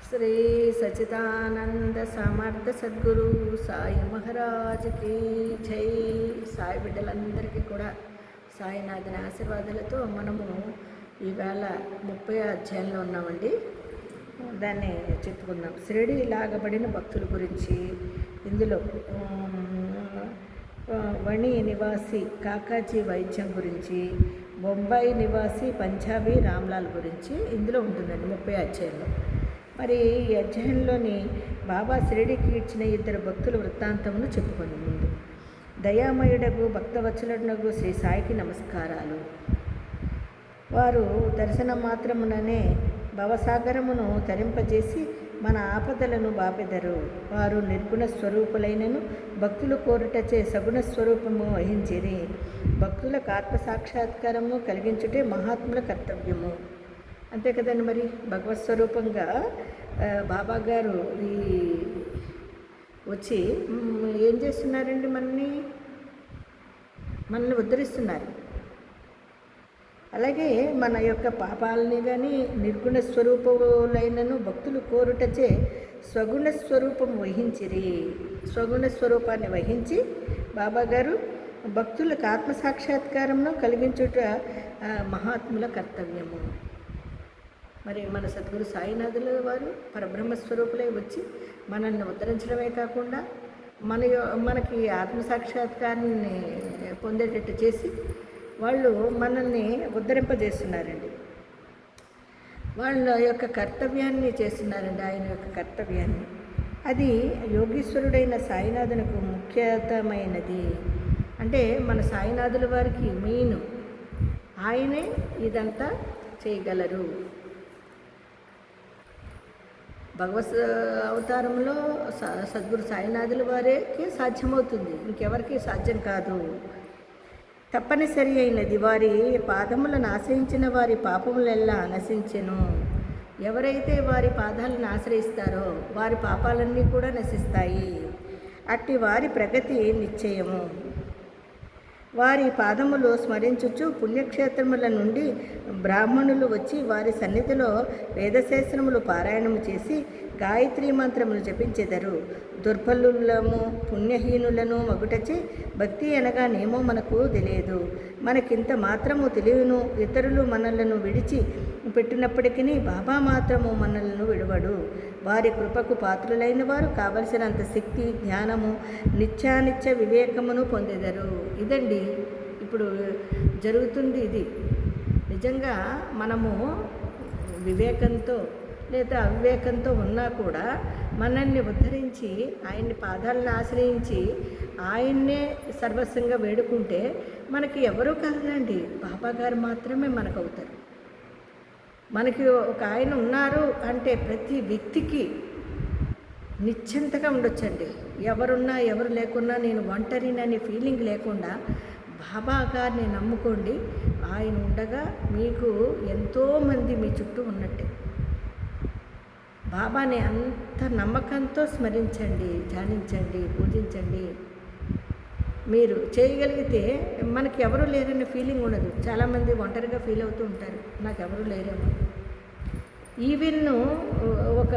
శ్రీ సచిదానంద సమర్థ సద్గురు సాయి మహారాజ్కి జై. సాయి బిడ్డలందరికీ కూడా సాయినాథుని ఆశీర్వాదాలతో మనము ఈవేళ 30వ అధ్యాయంలో ఉన్నామండి. దాన్ని చెప్పుకుందాం. షిరిడి లాగబడిన భక్తుల గురించి ఇందులో వణి నివాసి కాకాజీ వైద్యం గురించి, బొంబాయి నివాసి పంజాబీ రామ్లాల్ గురించి ఇందులో ఉంటుందండి 30వ అధ్యాయంలో. మరి ఈ అధ్యాయంలోని బాబా షిరిడికి ఇచ్చిన 2 భక్తుల వృత్తాంతమును చెప్పుకుంది. ముందు దయామయుడగు భక్తవత్సలుడగు శ్రీ సాయికి నమస్కారాలు. వారు దర్శన మాత్రముననే భవసాగరమును తరింపజేసి మన ఆపదలను బాపెదరు. వారు నిర్గుణ స్వరూపులైనను భక్తులు కోరుటచే సగుణ స్వరూపము వహించిరి. భక్తులకు ఆత్మసాక్షాత్కారము కలిగించుటే మహాత్ముల కర్తవ్యము. అంతే కదండి. మరి భగవత్ స్వరూపంగా బాబా గారు ఈ వచ్చి ఏం చేస్తున్నారండి? మనల్ని ఉద్ధరిస్తున్నారు. అలాగే మన యొక్క పాపాలని కానీ నిర్గుణ స్వరూపులైనను భక్తులు కోరుటచే స్వగుణ స్వరూపం వహించిరి. స్వగుణ స్వరూపాన్ని వహించి బాబా గారు భక్తులకు ఆత్మసాక్షాత్కారంను కలిగించుట మహాత్ముల కర్తవ్యము. మరి మన సద్గురు సాయినాథుల వారు పరబ్రహ్మస్వరూపులై వచ్చి మనల్ని ఉద్ధరించడమే కాకుండా మనకి ఆత్మసాక్షాత్కారాన్ని పొందేటట్టు చేసి వాళ్ళు మనల్ని ఉద్ధరింపజేస్తున్నారండి. వాళ్ళ యొక్క కర్తవ్యాన్ని చేస్తున్నారండి. ఆయన యొక్క కర్తవ్యాన్ని. అది యోగీశ్వరుడైన సాయినాథునకు ముఖ్యతమైనది. అంటే మన సాయినాథుల వారికి మెయిన్ ఆయనే ఇదంతా చేయగలరు. భగవత్ అవతారంలో సద్గురు సాయినాథుల వారికి సాధ్యమవుతుంది, ఇంకెవరికి సాధ్యం కాదు. తప్పనిసరి అయినది. వారి పాదములను ఆశ్రయించిన వారి పాపములెల్లా నశించెను. ఎవరైతే వారి పాదాలను ఆశ్రయిస్తారో వారి పాపాలన్నీ కూడా నశిస్తాయి. అట్టి వారి ప్రగతి నిశ్చయము. వారి పాదములు స్మరించుచు పుణ్యక్షేత్రముల నుండి బ్రాహ్మణులు వచ్చి వారి సన్నిధిలో వేదశాస్త్రములు పారాయణము చేసి గాయత్రీ మంత్రములు జపించెదరు. దుర్బలులము పుణ్యహీనులను మగుటచే భక్తి అనగానేమో మనకు తెలియదు. మనకింత మాత్రము తెలియను. ఇతరులు మనలను విడిచి పెట్టినప్పటికీ బాబా మాత్రము మనలను విడవడు. వారి కృపకు పాత్రులైన వారు కావలసినంత శక్తి, జ్ఞానము, నిత్యానిత్య వివేకమును పొందెదరు. ఇదండి ఇప్పుడు జరుగుతుంది. ఇది నిజంగా మనము వివేకంతో లేదా అవివేకంతో ఉన్నా కూడా మనల్ని ఉద్ధరించి ఆయన్ని పాదాలను ఆశ్రయించి ఆయన్నే సర్వస్వంగా వేడుకుంటే మనకి ఎవరూ కాదండి, బాబా గారు మాత్రమే మనకు అవుతారు. మనకి ఒక ఆయన ఉన్నారు అంటే ప్రతి వ్యక్తికి నిశ్చింతగా ఉండొచ్చండి. ఎవరున్నా ఎవరు లేకున్నా నేను ఒంటరిననే ఫీలింగ్ లేకుండా బాబా గారిని నమ్ముకోండి. ఆయన ఉండగా మీకు ఎంతోమంది మీ చుట్టూ ఉన్నట్టే. బాబాని అంత నమ్మకంతో స్మరించండి, ధ్యానించండి, పూజించండి. మీరు చేయగలిగితే మనకి ఎవరు లేరనే ఫీలింగ్ ఉండదు. చాలామంది ఒంటరిగా ఫీల్ అవుతూ ఉంటారు, నాకు ఎవరు లేరేమో. ఈవెన్ ఒక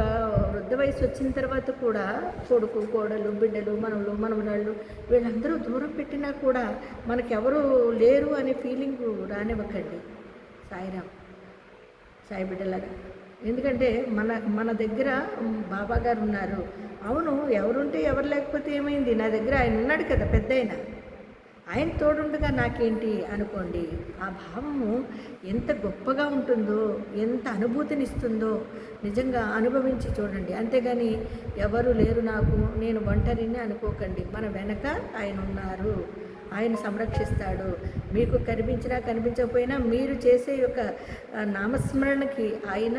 వృద్ధ వయసు వచ్చిన తర్వాత కూడా కొడుకు, కోడలు, బిడ్డలు, మనవలు, మనవరాళ్ళు వీళ్ళందరూ దూరం పెట్టినా కూడా మనకెవరు లేరు అనే ఫీలింగ్ రానివ్వకండి. సాయిరామ్, సాయి బిడ్డలారా. ఎందుకంటే మన దగ్గర బాబా గారు ఉన్నారు. అవును, ఎవరుంటే ఎవరు లేకపోతే ఏమైంది, నా దగ్గర ఆయన ఉన్నాడు కదా, పెద్ద ఆయన తోడుండగా నాకేంటి అనుకోండి. ఆ భావము ఎంత గొప్పగా ఉంటుందో, ఎంత అనుభూతినిస్తుందో నిజంగా అనుభవించి చూడండి. అంతేగాని ఎవరు లేరు నాకు, నేను ఒంటరిని అనుకోకండి. మన వెనక ఆయన ఉన్నారు, ఆయన సంరక్షిస్తాడు. మీకు కనిపించినా కనిపించకపోయినా మీరు చేసే యొక్క నామస్మరణకి ఆయన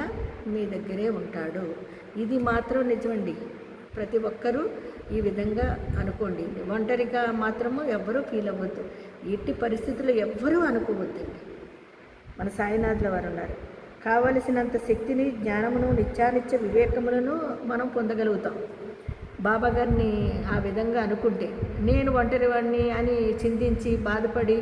మీ దగ్గరే ఉంటాడు. ఇది మాత్రం నిజమండి. ప్రతి ఒక్కరూ ఈ విధంగా అనుకోండి. ఒంటరిగా మాత్రము ఎవ్వరూ ఫీల్ అవ్వద్దు. ఎట్టి పరిస్థితుల్లో ఎవ్వరూ అనుకోవద్దండి. మన సాయినాథుల వారు ఉన్నారు. కావలసినంత శక్తిని, జ్ఞానమును, నిత్యానిత్య వివేకములను మనం పొందగలుగుతాం. బాబాగారిని ఆ విధంగా అనుకుంటే, నేను ఒంటరివాడిని అని చింతించి బాధపడి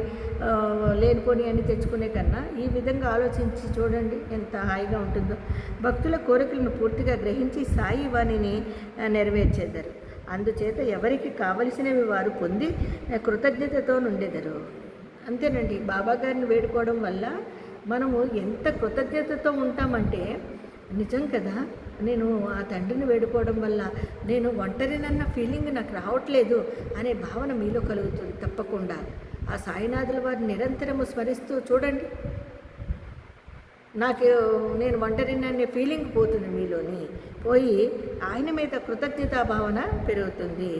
లేనిపోని అని తెచ్చుకునే కన్నా ఈ విధంగా ఆలోచించి చూడండి ఎంత హాయిగా ఉంటుందో. భక్తుల కోరికలను పూర్తిగా గ్రహించి సాయి వాణిని నెరవేర్చేద్దరు. అందుచేత ఎవరికి కావలసినవి వారు పొంది కృతజ్ఞతతో నుండెదరు. అంతేనండి, బాబాగారిని వేడుకోవడం వల్ల మనము ఎంత కృతజ్ఞతతో ఉంటామంటే, నిజం కదా, నేను ఆ తండ్రిని వేడుకోవడం వల్ల నేను ఒంటరినన్న ఫీలింగ్ నాకు రావట్లేదు అనే భావన మీలో కలుగుతుంది. తప్పకుండా ఆ సాయినాథుల వారిని నిరంతరము స్మరిస్తూ చూడండి, నేను ఒంటరిననే ఫీలింగ్ పోతుంది మీలోని, పోయి ఆయన మీద కృతజ్ఞతా భావన పెరుగుతుంది.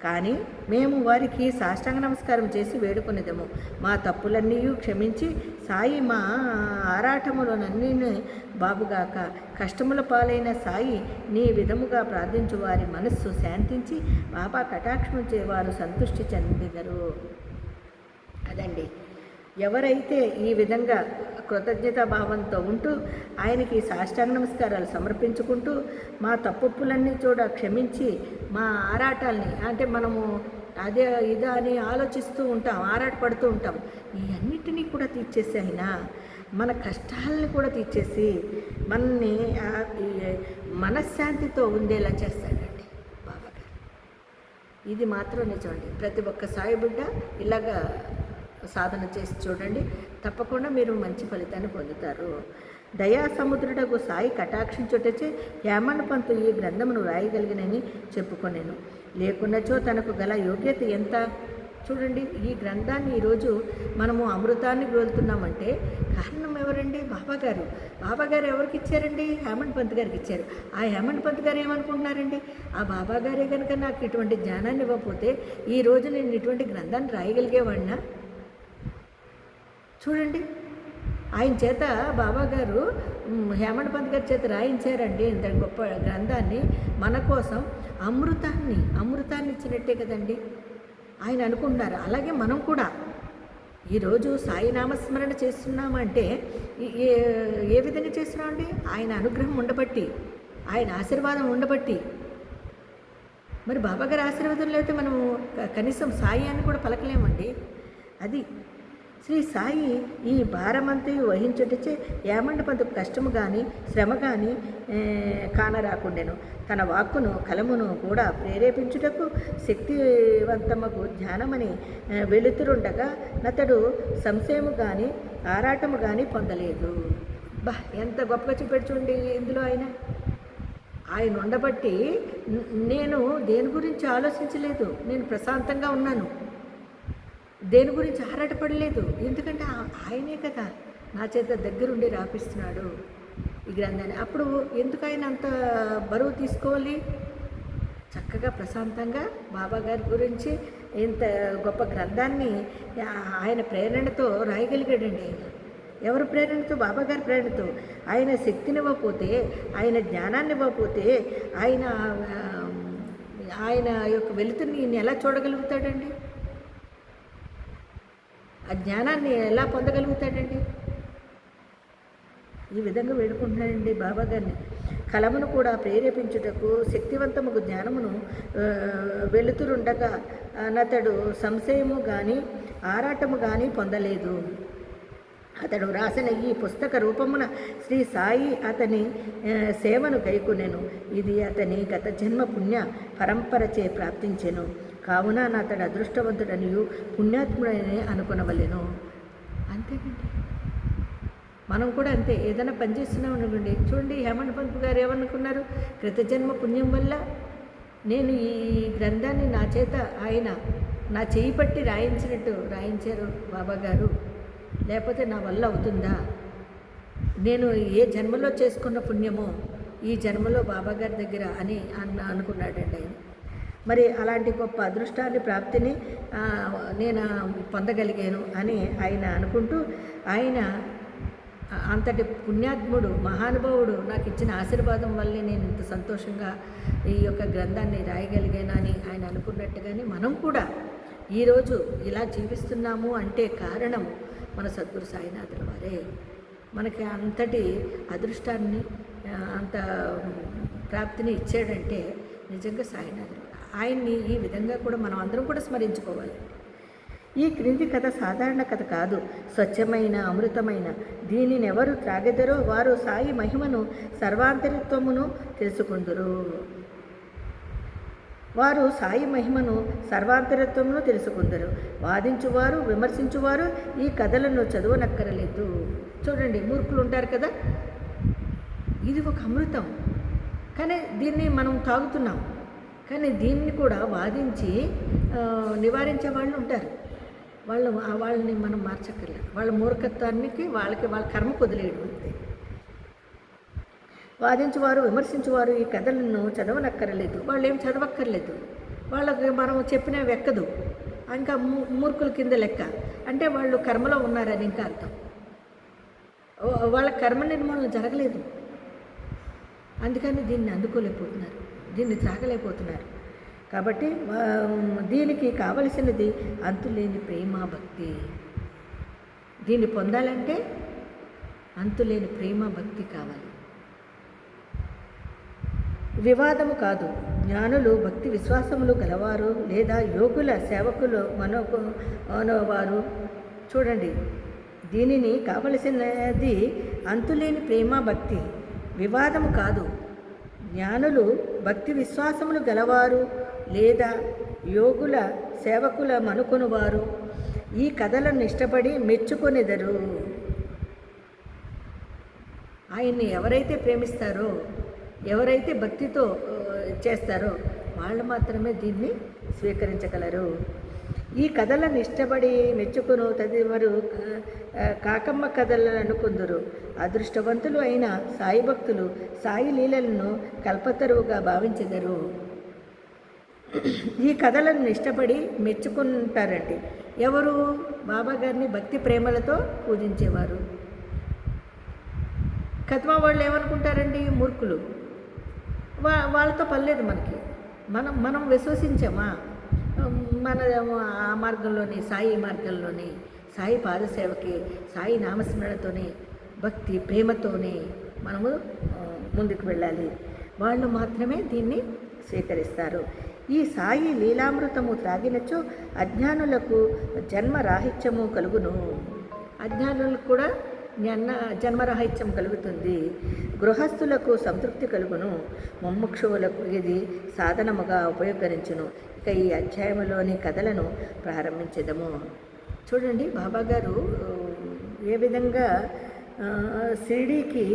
కానీ మేము వారికి సాష్టాంగ నమస్కారం చేసి వేడుకునేదము, మా తప్పులన్నీ క్షమించి సాయి మా ఆరాటములనన్నీ బాబుగాక. కష్టముల పాలైన సాయి నీ విధముగా ప్రార్థించు వారి మనస్సు శాంతించి బాబా కటాక్షం వారు సంతృష్టి చెందిదరు. అదండి, ఎవరైతే ఈ విధంగా కృతజ్ఞతా భావంతో ఉంటూ ఆయనకి సాష్టాంగ నమస్కారాలు సమర్పించుకుంటూ మా తప్పులన్నీ క్షమించి మా ఆరాటాల్ని, అంటే మనము అదే ఇదా అని ఆలోచిస్తూ ఉంటాం, ఆరాటపడుతూ ఉంటాం, ఈ అన్నిటినీ కూడా తీర్చేసి ఆయన మన కష్టాలని కూడా తీర్చేసి మనని మనశ్శాంతితో ఉండేలా చేస్తాడండి బాబాగారు. ఇది మాత్రం నిజమండి. ప్రతి ఒక్క సాయి బిడ్డ ఇలాగా సాధన చేసి చూడండి, తప్పకుండా మీరు మంచి ఫలితాన్ని పొందుతారు. దయా సముద్రుడకు సాయి కటాక్షించుటచే హేమండ్ పంతు ఈ గ్రంథమును రాయగలిగినని చెప్పుకొనేను. లేకున్నచో తనకు గల యోగ్యత ఎంత. చూడండి, ఈ గ్రంథాన్ని ఈరోజు మనము అమృతాన్ని వెళ్తున్నామంటే కారణం ఎవరండి? బాబాగారు. బాబాగారు ఎవరికి ఇచ్చారండి? హేమండ్ పంత్ గారికి ఇచ్చారు. ఆ హేమండ్ పంత్ గారు ఏమనుకుంటున్నారండి? ఆ బాబాగారే కనుక నాకు ఇటువంటి జ్ఞానాన్ని ఇవ్వకపోతే ఈరోజు నేను ఇటువంటి గ్రంథాన్ని రాయగలిగేవాడినా? చూడండి, ఆయన చేత బాబాగారు హేమండ్ పంత్ గారి చేత రాయించారండి ఇంత గొప్ప గ్రంథాన్ని. మన కోసం అమృతాన్ని ఇచ్చినట్టే కదండి ఆయన అనుకుంటున్నారు. అలాగే మనం కూడా ఈరోజు సాయి నామస్మరణ చేస్తున్నామంటే ఏ విధంగా చేస్తున్నామండి? ఆయన అనుగ్రహం ఉండబట్టి, ఆయన ఆశీర్వాదం ఉండబట్టి. మరి బాబాగారి ఆశీర్వాదం లేకపోతే మనము కనీసం సాయి అని కూడా పలకలేమండి. అది శ్రీ సాయి ఈ భారమంతయు వహించుటచే హేమండ్ పంతుకు కష్టము కానీ శ్రమ కానీ కానరాకుండెను. తన వాక్కును కలమును కూడా ప్రేరేపించుటకు శక్తివంతమగు ధ్యానమని వెలుతురుండగా నతడు సంశయము కానీ ఆరాటము కానీ పొందలేదు. ఎంత గొప్పగా చూపెట్టు చూడండి ఇందులో ఆయన ఉండబట్టి నేను దేని గురించి ఆలోచించలేదు, నేను ప్రశాంతంగా ఉన్నాను, దేని గురించి ఆరాటపడలేదు. ఎందుకంటే ఆయనే కదా నా చేత దగ్గరుండి రాపిస్తున్నాడు ఈ గ్రంథాన్ని. అప్పుడు ఎందుకు ఆయన అంత బరువు తీసుకోవాలి? చక్కగా ప్రశాంతంగా బాబాగారి గురించి ఇంత గొప్ప గ్రంథాన్ని ఆయన ప్రేరణతో రాయగలిగాడండి. ఎవరి ప్రేరణతో? బాబాగారి ప్రేరణతో. ఆయన శక్తిని ఇవ్వకపోతే, ఆయన జ్ఞానాన్ని ఇవ్వకపోతే, ఆయన యొక్క వెలుతురిని ఈయన ఎలా చూడగలుగుతాడండి? ఆ జ్ఞానాన్ని ఎలా పొందగలుగుతాడండి? ఈ విధంగా వేడుకుంటున్నాడండి బాబాగారిని. కలమును కూడా ప్రేరేపించుటకు శక్తివంతముకు జ్ఞానమును వెలుతురుండగా అతడు సంశయము కానీ ఆరాటము కానీ పొందలేదు. అతడు రాసిన ఈ పుస్తక రూపమున శ్రీ సాయి అతని సేవను గైకొనెను. ఇది అతని గత జన్మ పుణ్య పరంపరచే ప్రాప్తించెను. కావున అతడు అదృష్టవంతుడనియు పుణ్యాత్ముడని అనుకునవలెను. అంతేనండి, మనం కూడా అంతే. ఏదైనా పనిచేస్తున్నాం అనుకోండి, చూడండి హేమండ్ పంత్ గారు ఏమనుకున్నారు? కృతజన్మ పుణ్యం వల్ల నేను ఈ గ్రంథాన్ని నా చేత ఆయన నా చేయి పట్టి రాయించారు బాబాగారు, లేకపోతే నా వల్ల అవుతుందా? నేను ఏ జన్మలో చేసుకున్న పుణ్యమో ఈ జన్మలో బాబాగారి దగ్గర అని అనుకున్నాడండి ఆయన. మరి అలాంటి గొప్ప అదృష్టాన్ని ప్రాప్తిని నేను పొందగలిగాను అని ఆయన అనుకుంటూ, ఆయన అంతటి పుణ్యాత్ముడు మహానుభావుడు నాకు ఇచ్చిన ఆశీర్వాదం వల్లే నేను ఇంత సంతోషంగా ఈ యొక్క గ్రంథాన్ని రాయగలిగాను అని ఆయన అనుకున్నట్టుగానే మనం కూడా ఈరోజు ఇలా జీవిస్తున్నాము అంటే కారణం మన సద్గురు సాయినాథుల వారే. మనకి అంతటి అదృష్టాన్ని అంత ప్రాప్తిని ఇచ్చాడంటే నిజంగా సాయినాథులు. ఆయన్ని ఈ విధంగా కూడా మనం అందరం కూడా స్మరించుకోవాలి. ఈ క్రింది కథ సాధారణ కథ కాదు, స్వచ్ఛమైన అమృతమైన. దీనిని ఎవరు త్రాగెదరో వారు సాయి మహిమను సర్వాంతరిత్వమును తెలుసుకుందురు. వారు సాయి మహిమను సర్వాంతరిత్వమును తెలుసుకుందరు. వాదించువారు విమర్శించువారు ఈ కథలను చదవనక్కరలేదు. చూడండి, మూర్ఖులు ఉంటారు కదా, ఇది ఒక అమృతం, కానీ దీన్ని మనం తాగుతున్నాం. కానీ దీన్ని కూడా వాదించి నివారించే వాళ్ళు ఉంటారు. వాళ్ళని మనం మార్చక్కర్లేదు. వాళ్ళ మూర్ఖత్వానికి వాళ్ళ కర్మ వదిలేయడం అంతే. వాదించువారు విమర్శించువారు ఈ కథలను చదవనక్కర్లేదు. వాళ్ళు ఏం చదవక్కర్లేదు. వాళ్ళకి మనం చెప్పినవి ఎక్కదు. ఇంకా మూర్ఖుల కింద లెక్క. అంటే వాళ్ళు కర్మలో ఉన్నారని ఇంకా అర్థం. వాళ్ళ కర్మ నిర్మూలన జరగలేదు, అందుకని దీన్ని అందుకోలేకపోతున్నారు, దీన్ని త్రాగలేకపోతున్నారు. కాబట్టి దీనికి కావలసినది అంతులేని ప్రేమ భక్తి. దీన్ని పొందాలంటే అంతులేని ప్రేమ భక్తి కావాలి. వివాదము కాదు. జ్ఞానులు భక్తి విశ్వాసములు గలవారు లేదా యోగుల సేవకులు మనోవారు. చూడండి, దీనిని కావలసినది అంతులేని ప్రేమ భక్తి, వివాదము కాదు. జ్ఞానులు భక్తి విశ్వాసములు గలవారు లేదా యోగుల సేవకుల మనుకొనువారు ఈ కథలను ఇష్టపడి మెచ్చుకొనెదరు. ఆయన్ని ఎవరైతే ప్రేమిస్తారో, ఎవరైతే భక్తితో చేస్తారో వాళ్ళు మాత్రమే దీన్ని స్వీకరించగలరు. ఈ కథలను ఇష్టపడి మెచ్చుకును తదివరు కాకమ్మ కథలను అనుకుందరు. అదృష్టవంతులు అయిన సాయి భక్తులు సాయి లీలలను కల్పతరువుగా భావించెదరు. ఈ కథలను ఇష్టపడి మెచ్చుకుంటారండి. ఎవరు? బాబా గారిని భక్తి ప్రేమలతో పూజించేవారు. కథమా వాళ్ళు ఏమనుకుంటారండి? మూర్ఖులు. వాళ్ళతో పర్లేదు మనకి. మనం విశ్వసించామా? మన ఆ మార్గంలోని, సాయి మార్గంలోని, సాయి పాదసేవకి, సాయి నామస్మరణతోనే, భక్తి ప్రేమతోనే మనము ముందుకు వెళ్ళాలి. వాళ్ళు మాత్రమే దీన్ని స్వీకరిస్తారు. ఈ సాయి లీలామృతము త్రాగినచో అజ్ఞానులకు జన్మరాహిత్యము కలుగును. అజ్ఞానులకు కూడా జన్మరాహిత్యం కలుగుతుంది. గృహస్థులకు సంతృప్తి కలుగును. ముముక్షువులకు ఇది సాధనముగా ఉపయోగించును. ఇక ఈ అధ్యాయంలోని కథలను ప్రారంభించేదము. చూడండి, బాబాగారు ఏ విధంగా షిరిడీకి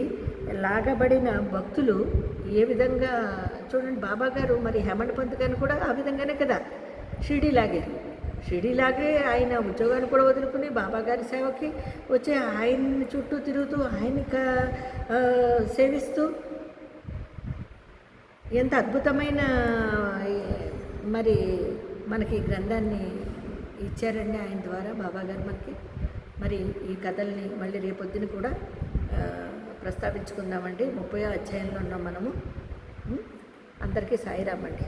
లాగబడిన భక్తులు ఏ విధంగా, చూడండి బాబాగారు మరి హేమండ్ పంత్ గారిని కూడా ఆ విధంగానే కదా షిరిడీ లాగారు. షిరిడీలాగే ఆయన ఉద్యోగాన్ని కూడా వదులుకుని బాబాగారి సేవకి వచ్చి ఆయన్ని చుట్టూ తిరుగుతూ ఆయన్ని సేవిస్తూ ఎంత అద్భుతమైన మరి మనకి గ్రంథాన్ని ఇచ్చారండి ఆయన ద్వారా బాబాగారు మనకి. మరి ఈ కథల్ని మళ్ళీ రేపొద్దున కూడా ప్రస్తావించుకుందామండి. 30వ అధ్యాయంలో ఉన్నాం మనము. అందరికీ సాయిరామండి.